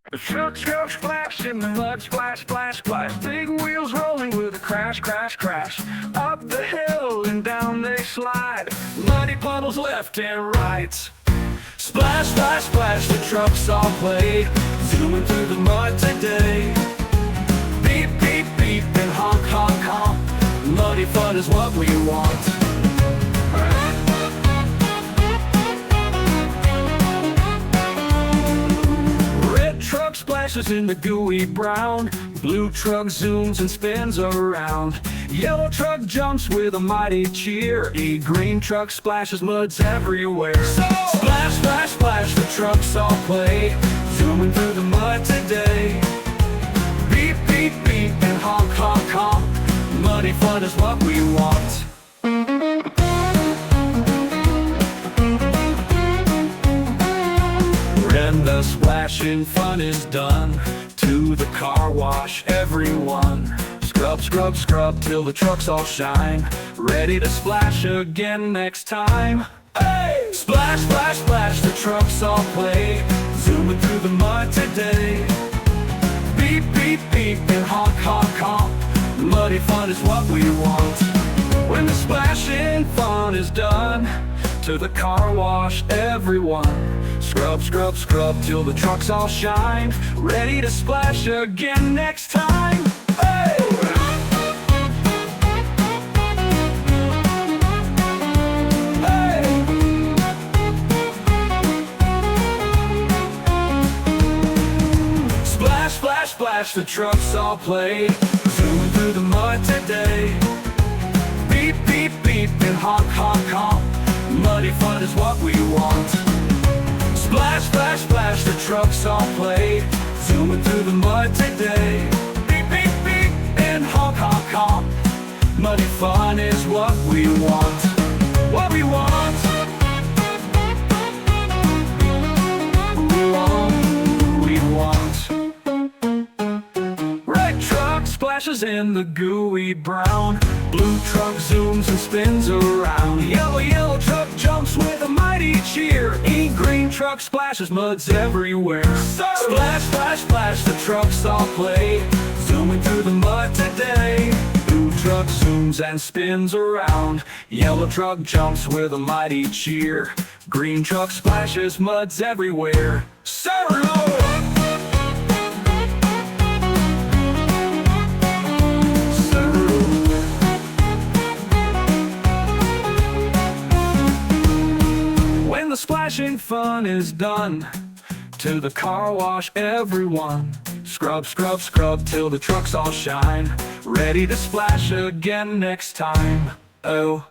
The trucks go splash in the mud, splash, splash, splash. Big wheels rolling with a crash, crash, crash. Up the hill and down they slide. Muddy puddles left and right. Splash, splash, splash, the trucks all play. Zooming through the mud today. Beep, beep, beep, and honk, honk, honk. Muddy fun is what we want. Truck splashes in the gooey brown. Blue truck zooms and spins around. Yellow truck jumps with a mighty cheer. Green truck splashes muds everywhere. So splash, splash, splash, the trucks all play. Zooming through the mud today. Beep, beep, beep, and honk, honk, honk. Muddy fun is what we want. When the splashing fun is done, to the car wash everyone. Scrub, scrub, scrub till the trucks all shine. Ready to splash again next time. Hey! Splash, splash, splash, the trucks all play. Zooming through the mud today. Beep, beep, beep, and honk, honk, honk. Muddy fun is what we want. When the splashing fun is done, to the car wash everyone. Scrub, scrub, scrub till the trucks all shine. Ready to splash again next time. Hey! Hey! Splash, splash, splash, the trucks all play. Zooming through the mud today. Beep, beep, beep, and honk, honk, honk. Muddy fun is what we want. Splash, splash, splash, the trucks all play. Zooming through the mud today. Beep, beep, beep, and honk, honk, honk. Muddy fun is what we want. What we want. We want. Red truck splashes in the gooey brown. Blue truck zooms and spins around. Yellow truck jumps with a mighty cheer. Green truck splashes muds everywhere. Splash, splash, splash, the trucks all play. Zooming through the mud today. Blue truck zooms and spins around. Yellow truck jumps with a mighty cheer. Green truck splashes muds everywhere. When the splashing fun is done, to the car wash everyone. Scrub, scrub, scrub till the trucks all shine. Ready to splash again next time. Oh.